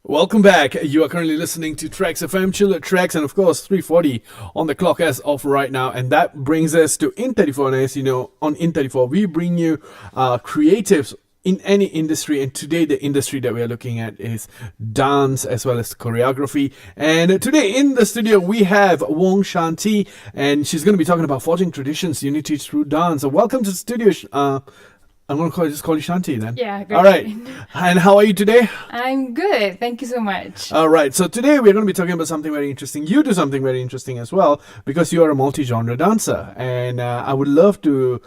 Welcome back. You are currently listening to TRAXXfm, Chill at Tracks, and of course 3:40 on the clock as of right now. And that brings us to In34. And as you know, on In34, we bring you creatives in any industry. And today, the industry that we are looking at is dance as well as choreography. And today in the studio, we have Wong Shan Tie, and she's going to be talking about forging traditions, unity through dance. So welcome to the studio. I'm going to just call you Shanti then. Yeah, great. All right. And how are you today? I'm good. Thank you so much. All right. So today we're going to be talking about something very interesting. You do something very interesting as well because you are a multi-genre dancer. And I would love to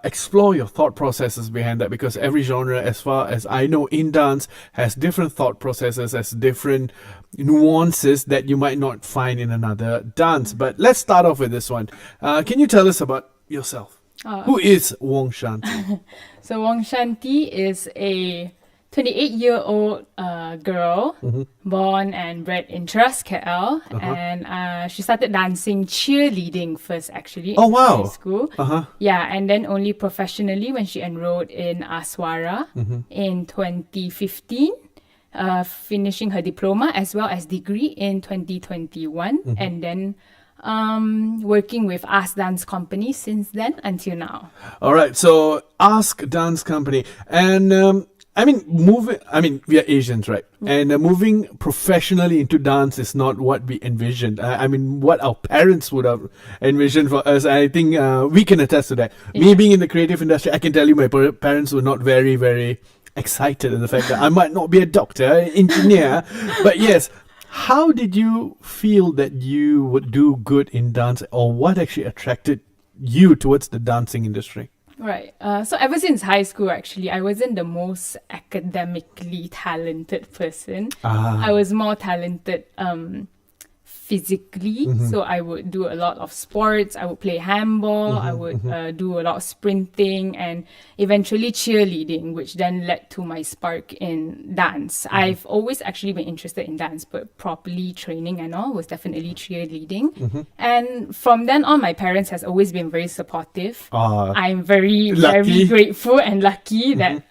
explore your thought processes behind that, because every genre, as far as I know, in dance has different thought processes, has different nuances that you might not find in another dance. But let's start off with this one. Can you tell us about yourself? Who is Wong Shan Tie? So Wong Shan Tie is a 28-year-old girl born and bred in Teras, KL. And she started dancing cheerleading first, actually. Oh, wow. In high school. Yeah, and then only professionally when she enrolled in Aswara in 2015. Finishing her diploma as well as degree in 2021. And then working with Ask Dance Company since then until now. All right, so Ask Dance Company, and we are Asians, right? And moving professionally into dance is not what we envisioned. What our parents would have envisioned for us. I think we can attest to that. Yeah. Me being in the creative industry, I can tell you my parents were not very, very excited at the fact that I might not be a doctor, engineer, but yes. How did you feel that you would do good in dance, or what actually attracted you towards the dancing industry? Right. So ever since high school, actually, I wasn't the most academically talented person. I was more talented physically. So I would do a lot of sports. I would play handball. I would do a lot of sprinting and eventually cheerleading, which then led to my spark in dance. I've always actually been interested in dance, but properly training and all was definitely cheerleading. And from then on, my parents has always been very supportive. I'm very grateful and lucky that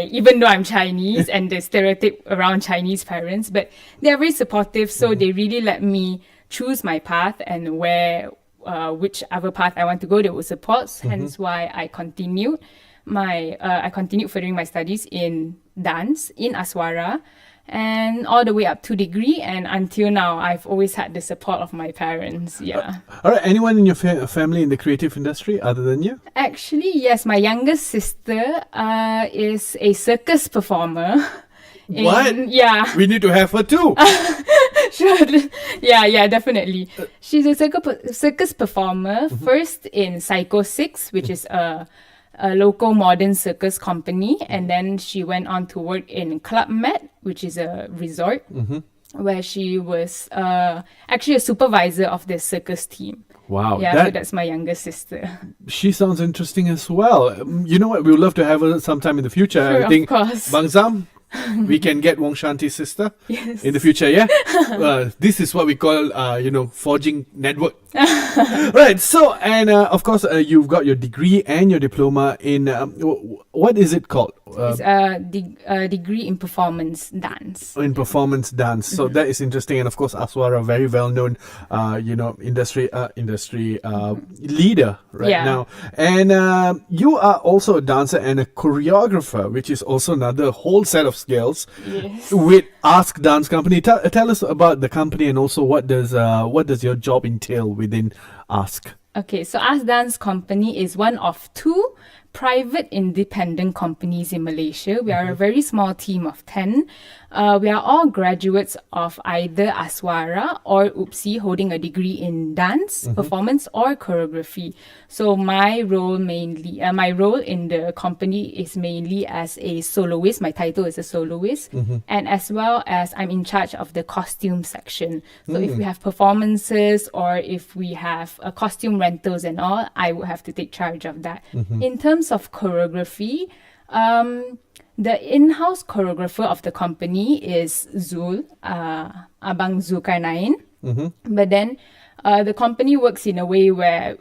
even though I'm Chinese and the stereotype around Chinese parents, but they're very supportive, so they really let me choose my path, and whichever path I want to go, they will support. Hence why I continued furthering my studies in dance in Aswara, and all the way up to degree, and until now I've always had the support of my parents. All right, anyone in your family in the creative industry other than you? Actually, yes, my youngest sister is a circus performer. What? Yeah. We need to have her too. Sure. Yeah, definitely. She's a circus performer, first in Psycho 6, which is a local modern circus company, and then she went on to work in Club Med, which is a resort, where she was actually a supervisor of the circus team. Wow. Yeah, so that's my younger sister. She sounds interesting as well. You know what? We would love to have her sometime in the future. Sure, I think, of course. Bang Zam, we can get Wong Shan Tie's sister in the future, yeah? This is what we call, forging network. Right, so, and of course, you've got your degree and your diploma in, what is it called? It's a degree in performance dance. In performance dance. So that is interesting. And of course, Aswara, very well-known, industry leader now. And you are also a dancer and a choreographer, which is also another whole set of skills. Yes. With Ask Dance Company. Tell us about the company, and also what does your job entail within Ask? Okay, so Ask Dance Company is one of two private independent companies in Malaysia. We are a very small team of 10. We are all graduates of either Aswara or UPSI, holding a degree in dance, performance, or choreography. So my role in the company is mainly as a soloist. My title is a soloist, and as well as I'm in charge of the costume section. So if we have performances or if we have costume rentals and all, I would have to take charge of that. In terms of choreography, the in-house choreographer of the company is Zul, Abang Zulkarnain. But then the company works in a way where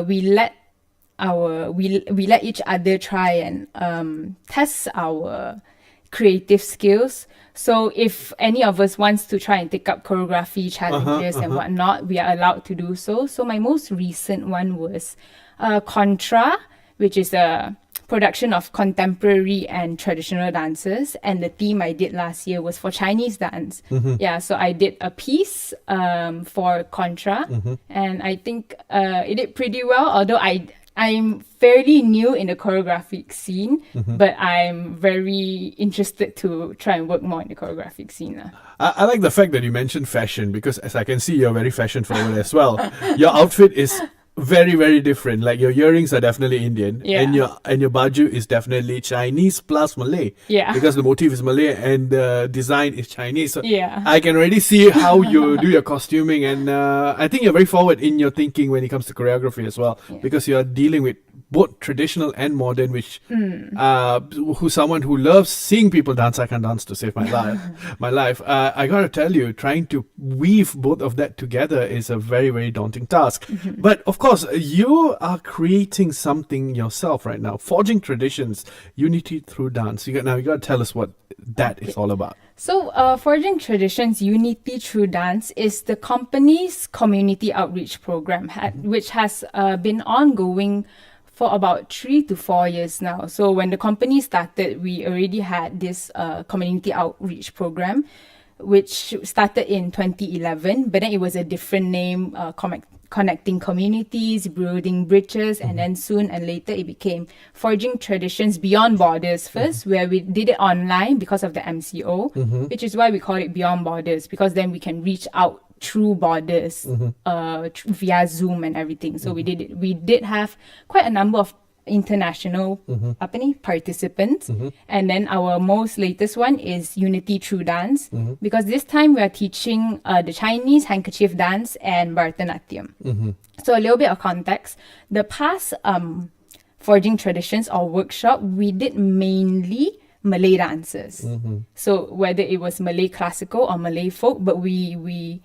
we let each other try and test our creative skills. So if any of us wants to try and take up choreography challenges and whatnot, we are allowed to do so. So my most recent one was Contra, which is a production of contemporary and traditional dances, and the theme I did last year was for Chinese dance. Yeah, so I did a piece for Contra, and I think it did pretty well, although I'm fairly new in the choreographic scene, but I'm very interested to try and work more in the choreographic scene. I like the fact that you mentioned fashion, because as I can see, you're very fashion forward as well. Your outfit is very, very different. Like your earrings are definitely Indian, and your baju is definitely Chinese plus Malay. Yeah. Because the motif is Malay and the design is Chinese. So Yeah. I can already see how you do your costuming, and I think you're very forward in your thinking when it comes to choreography as well, because you are dealing with both traditional and modern, which who's someone who loves seeing people dance. I can dance to save my life. I gotta tell you, trying to weave both of that together is a very, very daunting task. But of course, you are creating something yourself right now, forging traditions, unity through dance. You gotta tell us what that is all about. So, Forging Traditions Unity Through Dance is the company's community outreach program, which has been ongoing for about 3 to 4 years now. So when the company started, we already had this community outreach program, which started in 2011, but then it was a different name, connecting communities, building bridges, and then soon and later it became Forging Traditions Beyond Borders first, where we did it online because of the MCO, which is why we call it Beyond Borders, because then we can reach out through borders via Zoom and everything. So we did have quite a number of international participants, and then our most latest one is Unity Through Dance, because this time we are teaching the Chinese handkerchief dance and Bharatanatyam. So a little bit of context: the past Forging Traditions or workshop, we did mainly Malay dances. So whether it was Malay classical or Malay folk, but we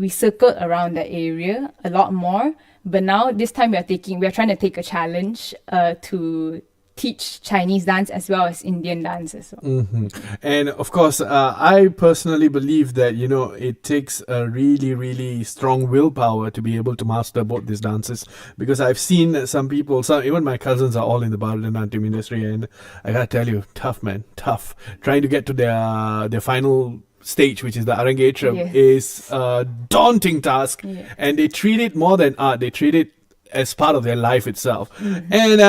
circled around that area a lot more. But now this time we are trying to take a challenge to teach Chinese dance as well as Indian dance as well. And of course, I personally believe that, it takes a really, really strong willpower to be able to master both these dances, because I've seen some people, even my cousins are all in the Bharatanatyam industry, and I gotta tell you, tough, man, tough. Trying to get to their final stage, which is the Arangetram, is a daunting task, and they treat it more than art. They treat it as part of their life itself. And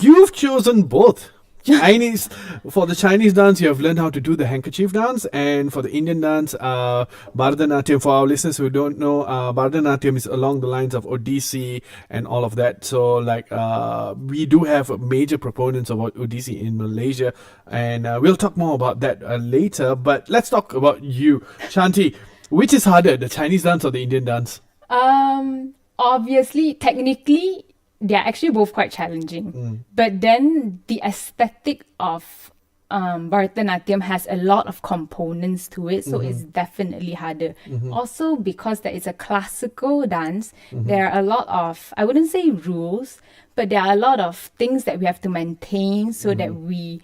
you've chosen both. Chinese, for the Chinese dance, you have learned how to do the handkerchief dance, and for the Indian dance, Bharatanatyam. For our listeners who don't know, Bharatanatyam is along the lines of Odissi and all of that. So, we do have major proponents of Odissi in Malaysia, and we'll talk more about that later. But let's talk about you, Shanti. Which is harder, the Chinese dance or the Indian dance? Obviously, technically, they're actually both quite challenging. But then the aesthetic of Bharatanatyam has a lot of components to it, so it's definitely harder. Also, because that is a classical dance, there are a lot of, I wouldn't say rules, but there are a lot of things that we have to maintain so that we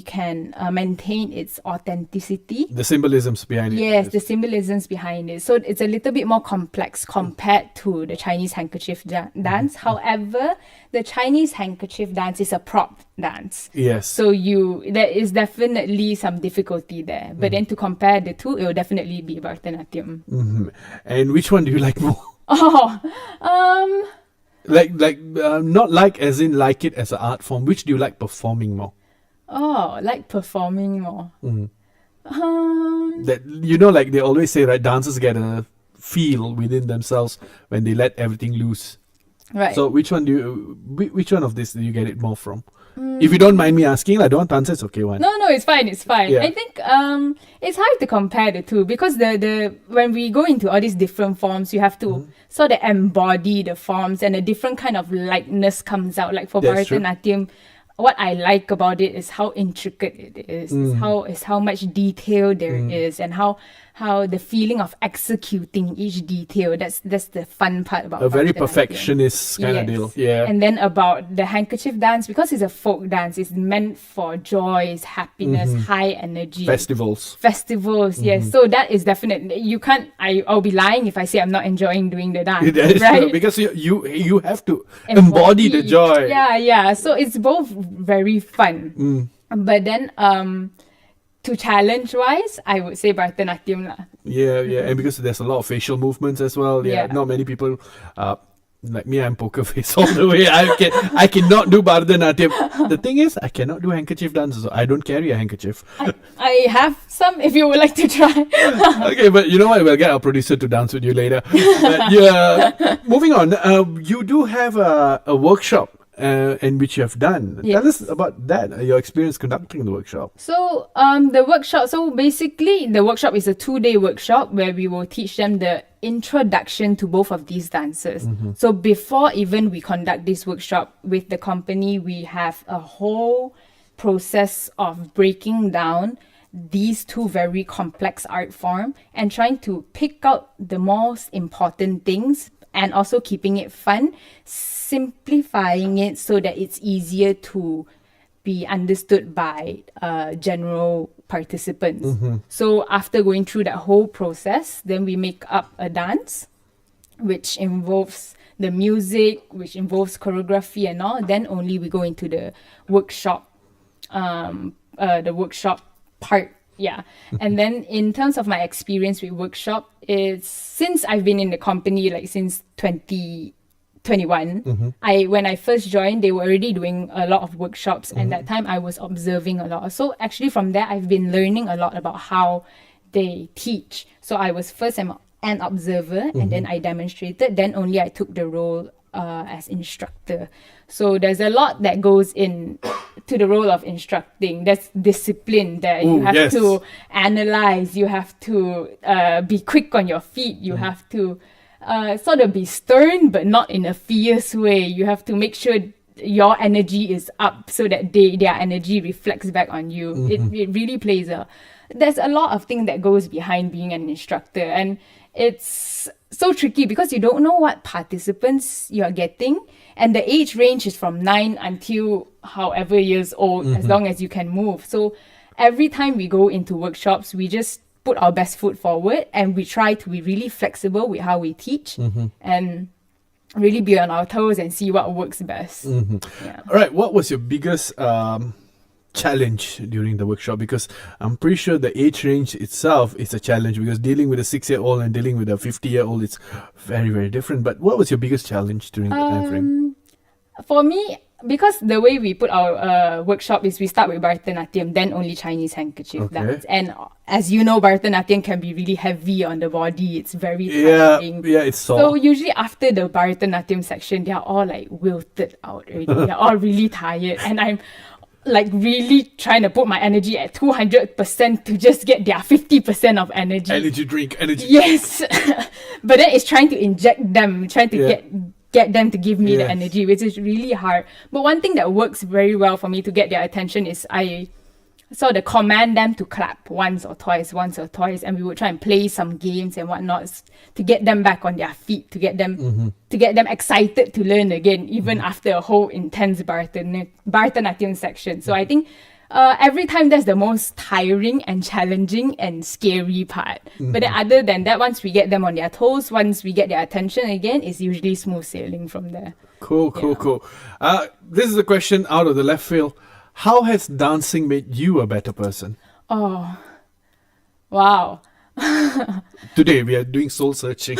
can maintain its authenticity. The symbolisms behind it. Yes, the symbolisms behind it. So it's a little bit more complex compared to the Chinese handkerchief dance. However, the Chinese handkerchief dance is a prop dance. Yes. So there is definitely some difficulty there. But then to compare the two, it will definitely be Bharatanatyam. And which one do you like more? Not like as in like it as an art form. Which do you like performing more? Like performing more. That they always say, right? Dancers get a feel within themselves when they let everything loose. Right. So which one of this do you get it more from? If you don't mind me asking, I don't want to answer. It's okay. One. No, it's fine. Yeah. I think it's hard to compare the two, because the when we go into all these different forms, you have to sort of embody the forms, and a different kind of likeness comes out. Like for Bharatanatyam, what I like about it is how intricate it is. Is how much detail there is, and how how the feeling of executing each detail. That's the fun part about A very Bharatanatyam. perfectionist kind of deal. Yeah. And then about the handkerchief dance, because it's a folk dance, it's meant for joy, happiness, high energy. Festivals. Yes. So that is definitely, you can't, I'll be lying if I say I'm not enjoying doing the dance. That is right? true, because you have to embody the joy. Yeah. So it's both very fun. But then, to challenge wise, I would say Bharatanatyam lah. Yeah, and because there's a lot of facial movements as well. Yeah, not many people. Like me, I'm poker face all the way. I cannot do Bharatanatyam. The thing is, I cannot do handkerchief dance, so I don't carry a handkerchief. I have some if you would like to try. Okay, but you know what? We'll get our producer to dance with you later. But yeah, moving on. You do have a workshop. In which you have done. Yes. Tell us about that, your experience conducting the workshop. So basically the workshop is a 2-day workshop where we will teach them the introduction to both of these dances. So before even we conduct this workshop with the company, we have a whole process of breaking down these two very complex art form and trying to pick out the most important things and also keeping it fun, simplifying it so that it's easier to be understood by general participants. So after going through that whole process, then we make up a dance, which involves the music, which involves choreography and all. Then only we go into the workshop, part. Yeah. And then in terms of my experience with workshop, it's since I've been in the company like since 2021, when I first joined, they were already doing a lot of workshops, and that time I was observing a lot. So actually from there, I've been learning a lot about how they teach. So I was first an observer, and then I demonstrated, then only I took the role as instructor. So there's a lot that goes in to the role of instructing. There's discipline that you have to analyze, you have to be quick on your feet, you have to sort of be stern but not in a fierce way. You have to make sure your energy is up so that their energy reflects back on you. It really plays there's a lot of things that goes behind being an instructor, and it's so tricky because you don't know what participants you're getting, and the age range is from 9 until however years old, as long as you can move. So every time we go into workshops, we just put our best foot forward, and we try to be really flexible with how we teach and really be on our toes and see what works best. Yeah. All right, what was your biggest challenge during the workshop? Because I'm pretty sure the age range itself is a challenge, because dealing with a 6-year-old and dealing with a 50-year-old is very, very different. But what was your biggest challenge during the time frame? For me, because the way we put our workshop is we start with Bharatanatyam, then only Chinese handkerchief dance. And as you know, Bharatanatyam can be really heavy on the body. It's very tiring. Yeah, it's sore. So usually after the Bharatanatyam section, they're all like wilted out already. They're all really tired. And I'm like really trying to put my energy at 200% to just get their 50% of energy. Energy drink. Yes. But then it's trying to inject them, trying to get them to give me the energy, which is really hard. But one thing that works very well for me to get their attention is I sort of command them to clap once or twice, and we would try and play some games and whatnot to get them back on their feet, to get them excited to learn again, even after a whole intense Bharatanatyam section. So I think every time that's the most tiring and challenging and scary part. But then other than that, once we get them on their toes, once we get their attention again, it's usually smooth sailing from there. Cool. This is a question out of the left field. How has dancing made you a better person? Oh, wow. Today we are doing soul searching.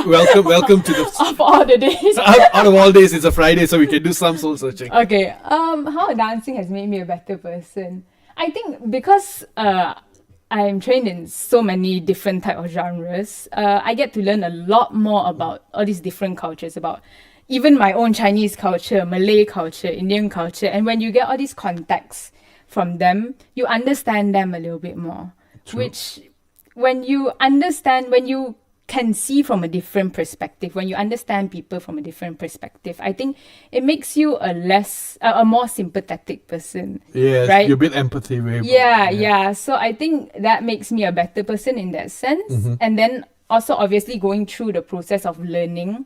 Welcome to the... Of all the days. Out of all days, it's a Friday, so we can do some soul searching. Okay. How dancing has made me a better person? I think because I'm trained in so many different type of genres, I get to learn a lot more about all these different cultures, about even my own Chinese culture, Malay culture, Indian culture. And when you get all these contexts from them, you understand them a little bit more. True. Which, when you understand, when you can see from a different perspective, when you understand people from a different perspective, I think it makes you a more sympathetic person. Yes, right? you build empathy way more. Yeah. So I think that makes me a better person in that sense. And then also obviously going through the process of learning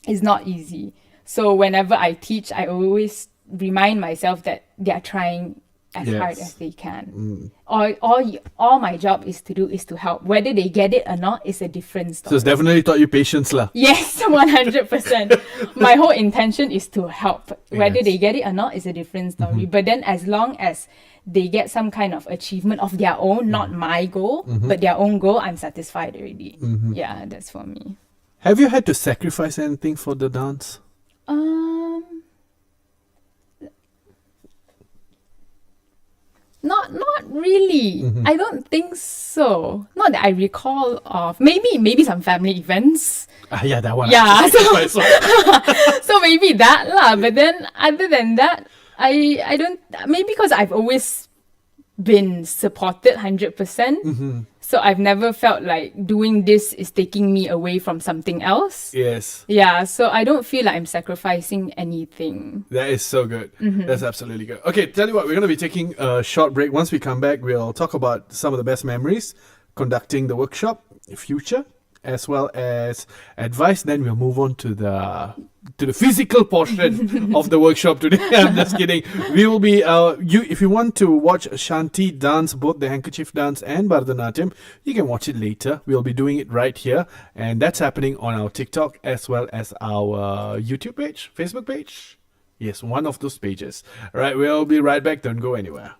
is not easy. So whenever I teach, I always remind myself that they are trying as hard as they can. All my job is to help. Whether they get it or not is a different So story. it's definitely taught you patience lah. Yes, 100%. My whole intention is to help. Whether Yes. they get it or not is a different story. But then as long as they get some kind of achievement of their own, not my goal, but their own goal, I'm satisfied already. Yeah, that's for me. Have you had to sacrifice anything for the dance? Not really. I don't think so. Not that I recall of. Maybe some family events. Yeah, that one. Yeah, Sacrifice. So maybe that lah. But then other than that, I don't. Maybe because I've always been supported 100%. So I've never felt like doing this is taking me away from something else. Yes. Yeah, so I don't feel like I'm sacrificing anything. That is so good. That's absolutely good. Okay, tell you what, we're going to be taking a short break. Once we come back, we'll talk about some of the best memories, conducting the workshop, future, as well as advice. Then we'll move on to the physical portion of the workshop today. I'm just kidding. We will be if you want to watch Shanti dance, both the handkerchief dance and Bharatanatyam, you can watch it later. We'll be doing it right here, and that's happening on our TikTok as well as our YouTube page, Facebook page. Yes, one of those pages. All right, we'll be right back. Don't go anywhere.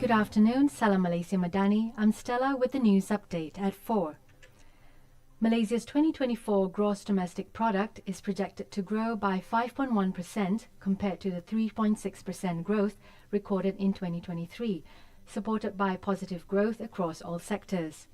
Good afternoon, Salam Malaysia Madani. I'm Stella with the news update at 4. Malaysia's 2024 gross domestic product is projected to grow by 5.1% compared to the 3.6% growth recorded in 2023, supported by positive growth across all sectors.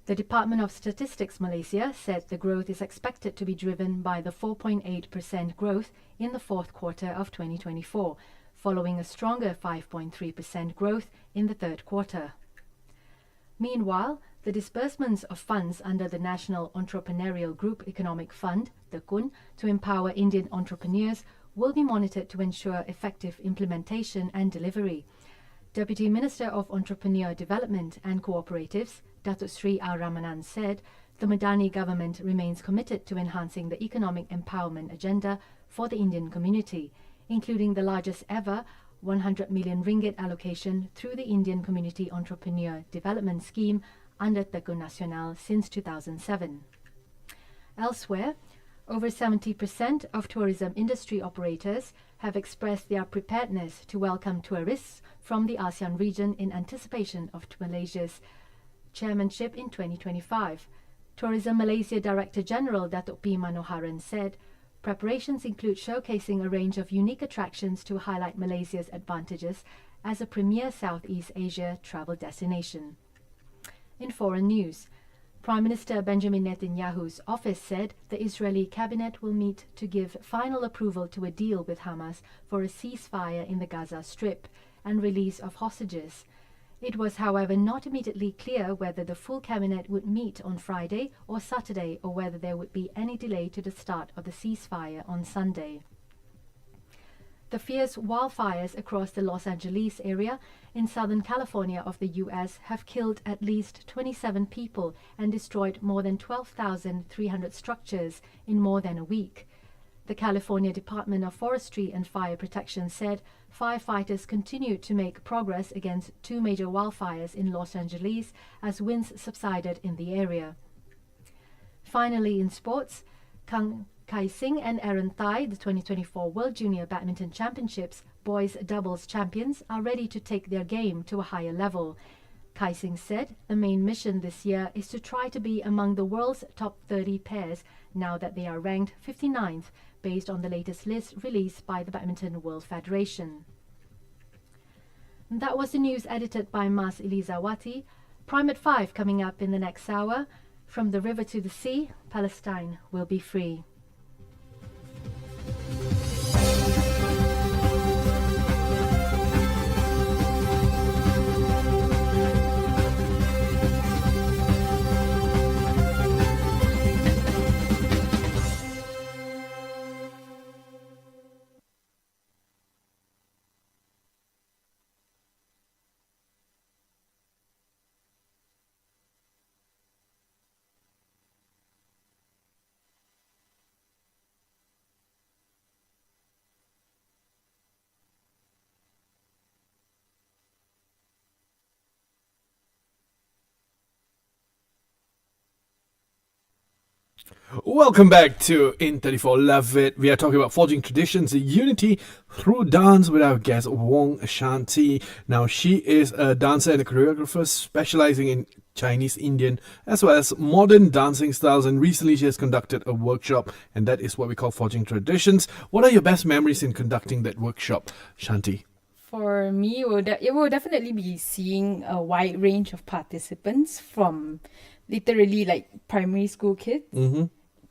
The Department of Statistics Malaysia said the growth is expected to be driven by the 4.8% growth in the fourth quarter of 2024, following a stronger 5.3% growth in the third quarter. Meanwhile, the disbursements of funds under the National Entrepreneurial Group Economic Fund, (TEKUN), to empower Indian entrepreneurs will be monitored to ensure effective implementation and delivery. Deputy Minister of Entrepreneur Development and Cooperatives, Datuk Sri R. Ramanan, said the Madani government remains committed to enhancing the economic empowerment agenda for the Indian community, including the largest ever 100 million ringgit allocation through the Indian Community Entrepreneur Development Scheme under TEKUN Nasional since 2007. Elsewhere, over 70% of tourism industry operators have expressed their preparedness to welcome tourists from the ASEAN region in anticipation of Malaysia's chairmanship in 2025. Tourism Malaysia Director General Datuk P. Manoharan said, preparations include showcasing a range of unique attractions to highlight Malaysia's advantages as a premier Southeast Asia travel destination. In foreign news, Prime Minister Benjamin Netanyahu's office said the Israeli cabinet will meet to give final approval to a deal with Hamas for a ceasefire in the Gaza Strip and release of hostages. It was, however, not immediately clear whether the full cabinet would meet on Friday or Saturday, or whether there would be any delay to the start of the ceasefire on Sunday. The fierce wildfires across the Los Angeles area in Southern California of the U.S. have killed at least 27 people and destroyed more than 12,300 structures in more than a week. The California Department of Forestry and Fire Protection said firefighters continued to make progress against two major wildfires in Los Angeles as winds subsided in the area. Finally, in sports, Kang Kai-Sing and Aaron Thai, the 2024 World Junior Badminton Championships boys doubles champions, are ready to take their game to a higher level. Kai-Sing said the main mission this year is to try to be among the world's top 30 pairs now that they are ranked 59th based on the latest list released by the Badminton World Federation. That was the news edited by Mas Elizawati. Prime at 5 coming up in the next hour. From the river to the sea, Palestine will be free. Welcome back to In 34 Love It. We are talking about forging traditions and unity through dance with our guest Wong Shan Tie. Now, she is a dancer and a choreographer specializing in Chinese, Indian, as well as modern dancing styles. And recently she has conducted a workshop, and that is what we call forging traditions. What are your best memories in conducting that workshop, Shanti? For me, it will definitely be seeing a wide range of participants from literally like primary school kids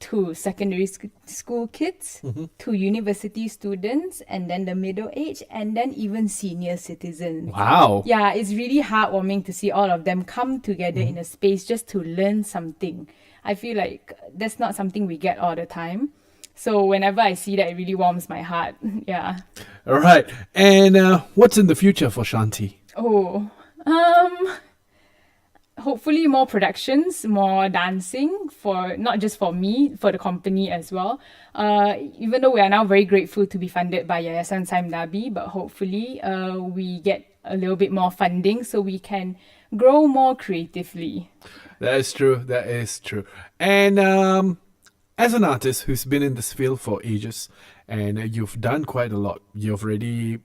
to secondary school kids to university students, and then the middle age, and then even senior citizens. Wow. Yeah, it's really heartwarming to see all of them come together in a space just to learn something. I feel like that's not something we get all the time. So whenever I see that, it really warms my heart. Yeah. All right. And what's in the future for Shanti? Hopefully more productions, more dancing, for not just for me, for the company as well. Even though we are now very grateful to be funded by Yayasan Saim Dabi, but hopefully we get a little bit more funding so we can grow more creatively. That is true. That is true. And as an artist who's been in this field for ages, and you've done quite a lot, you've already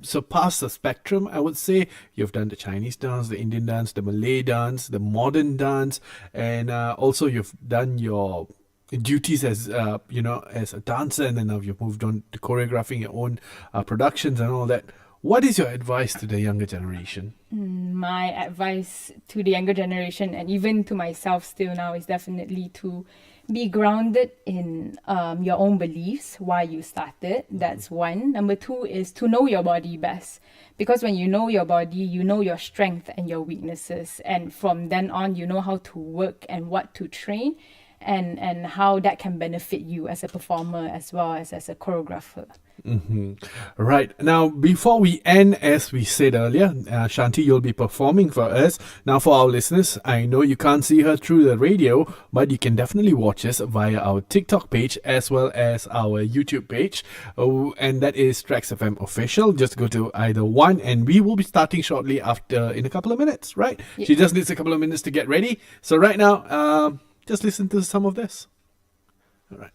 surpassed the spectrum, I would say. You've done the Chinese dance, the Indian dance, the Malay dance, the modern dance, and also you've done your duties as as a dancer, and then now you've moved on to choreographing your own productions and all that. What is your advice to the younger generation? My advice to the younger generation and even to myself still now is definitely to be grounded in your own beliefs, why you started. That's one. Number two is to know your body best. Because when you know your body, you know your strength and your weaknesses. And from then on, you know how to work and what to train and how that can benefit you as a performer as well as a choreographer. Right. Now, before we end, as we said earlier, Shanti, you'll be performing for us. Now, for our listeners, I know you can't see her through the radio, but you can definitely watch us via our TikTok page as well as our YouTube page. Oh, and that is TRAXXfm Official. Just go to either one, and we will be starting shortly after in a couple of minutes, right? Yeah. She just needs a couple of minutes to get ready. So, right now, just listen to some of this. All right.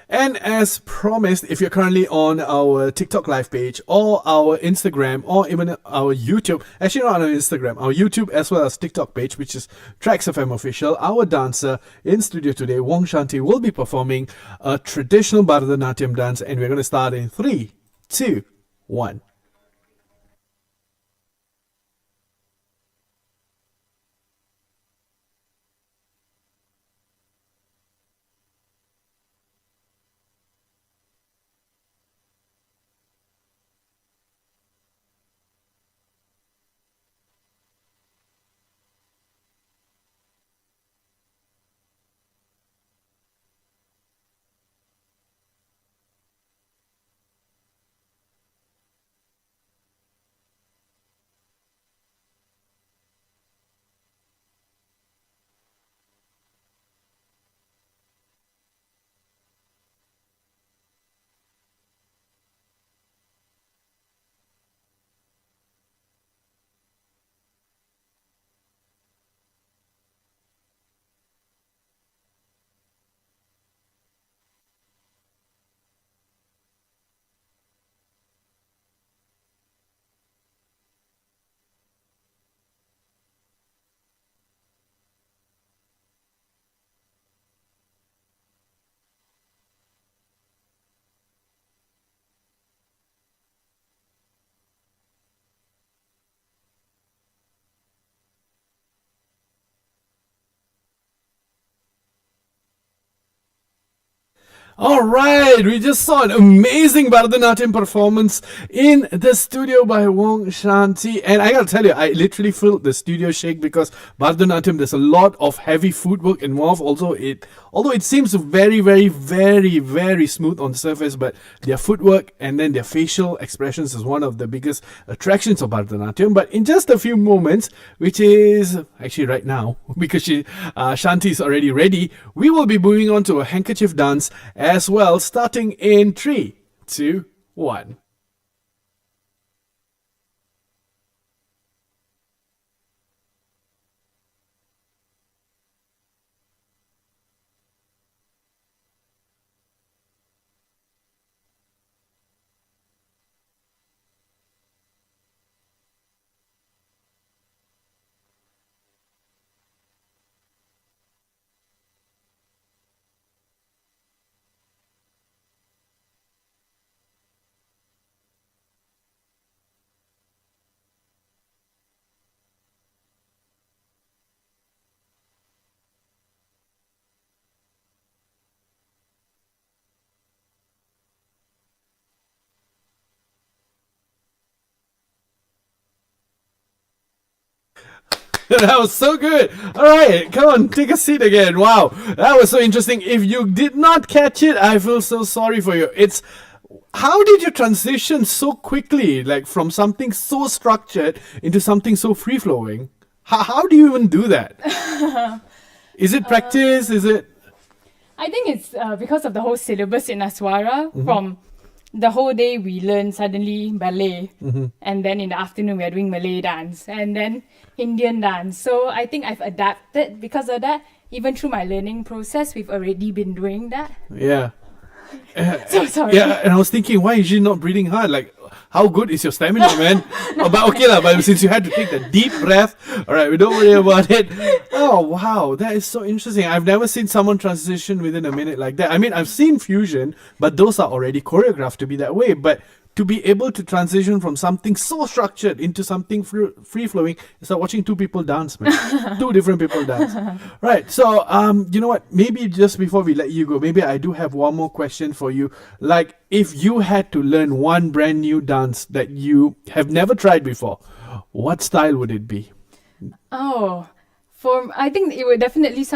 And as promised, if you're currently on our TikTok live page or our Instagram or even our YouTube, actually not on our Instagram, our YouTube as well as TikTok page, which is TRAXXfm Official, our dancer in studio today, Wong Shan Tie, will be performing a traditional Bharatanatyam dance, and we're going to start in 3, 2, 1. All right, we just saw an amazing Bharatanatyam performance in the studio by Wong Shan Tie. And I gotta tell you, I literally felt the studio shake because Bharatanatyam, there's a lot of heavy footwork involved. Although it seems very, very, very, very smooth on the surface, but their footwork and then their facial expressions is one of the biggest attractions of Bharatanatyam. But in just a few moments, which is actually right now, because Shanti is already ready, we will be moving on to a handkerchief dance as well, starting in 3, 2, 1. That was so good. All right, come on, take a seat again. Wow, that was so interesting. If you did not catch it, I feel so sorry for you. It's how did you transition so quickly, like from something so structured into something so free flowing? How do you even do that? Is it practice? Is it? I think it's because of the whole syllabus in Aswara. From the whole day we learn suddenly ballet, and then in the afternoon we are doing Malay dance, and then Indian dance. So I think I've adapted because of that. Even through my learning process, we've already been doing that. Yeah. So sorry. Yeah, and I was thinking, why is she not breathing hard? Like, how good is your stamina, man? But okay, but since you had to take the deep breath, all right, we don't worry about it. Oh, wow, that is so interesting. I've never seen someone transition within a minute like that. I mean, I've seen fusion, but those are already choreographed to be that way. But to be able to transition from something so structured into something free-flowing, it's like watching two people dance, man. Two different people dance. Right, so, you know what? Maybe just before we let you go, maybe I do have one more question for you. Like, if you had to learn one brand new dance that you have never tried before, what style would it be? Oh, I think it would definitely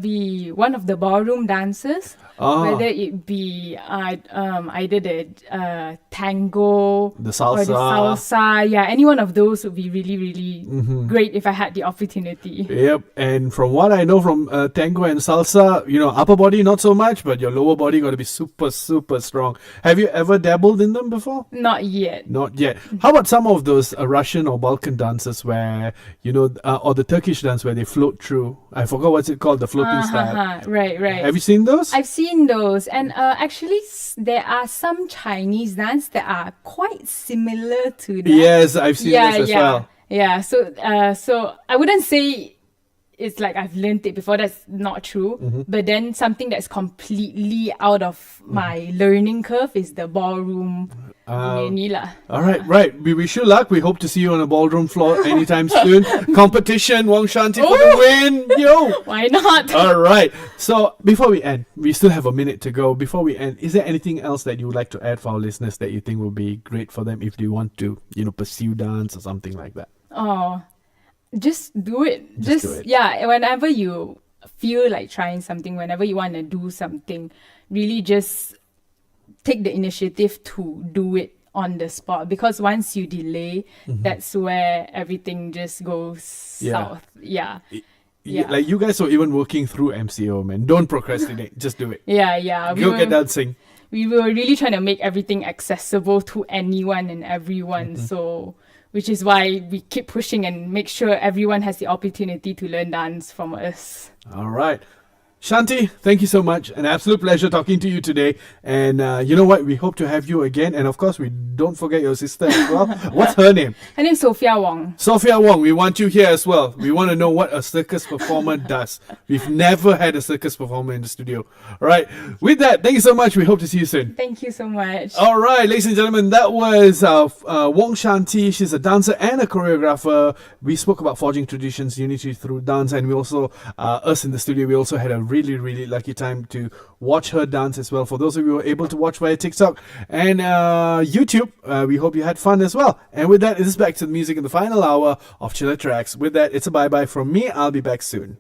be one of the ballroom dances. Whether it be either the tango The salsa. or the salsa. Yeah, any one of those would be really, really great if I had the opportunity. Yep, and from what I know from tango and salsa, you know, upper body not so much, but your lower body got to be super, super strong. Have you ever dabbled in them before? Not yet. Not yet. How about some of those Russian or Balkan dances where, you know, or the Turkish dance where they float through? I forgot what's it called, the floating style. Right. Have you seen those? I've seen those, and actually there are some Chinese dance that are quite similar to that. Yes, I've seen this as well. Yeah, so I wouldn't say it's like I've learned it before. That's not true. But then something that's completely out of my learning curve is the ballroom. All right. We wish you luck. We hope to see you on a ballroom floor anytime soon. Competition, Wong Shan Tie for the win. Yo! Why not? All right. So before we end, we still have a minute to go. Before we end, is there anything else that you would like to add for our listeners that you think will be great for them if they want to, you know, pursue dance or something like that? Oh, just do it. Just do it. Yeah, whenever you feel like trying something, whenever you want to do something, really just take the initiative to do it on the spot, because once you delay, that's where everything just goes south. Yeah. Like you guys are even working through MCO, man. Don't procrastinate. Just do it. Yeah. Go get dancing. We were really trying to make everything accessible to anyone and everyone. So, which is why we keep pushing and make sure everyone has the opportunity to learn dance from us. All right. Shanti, thank you so much. An absolute pleasure talking to you today. And you know what? We hope to have you again. And of course, we don't forget your sister as well. What's her name? Her name's Sophia Wong. Sophia Wong, we want you here as well. We want to know what a circus performer does. We've never had a circus performer in the studio. All right. With that, thank you so much. We hope to see you soon. Thank you so much. All right, ladies and gentlemen, that was Wong Shan Tie. She's a dancer and a choreographer. We spoke about forging traditions, unity through dance, and we also, us in the studio, we also had a really, really lucky time to watch her dance as well. For those of you who were able to watch via TikTok and YouTube, we hope you had fun as well. And with that, it is back to the music in the final hour of Chiller Tracks. With that, it's a bye-bye from me. I'll be back soon.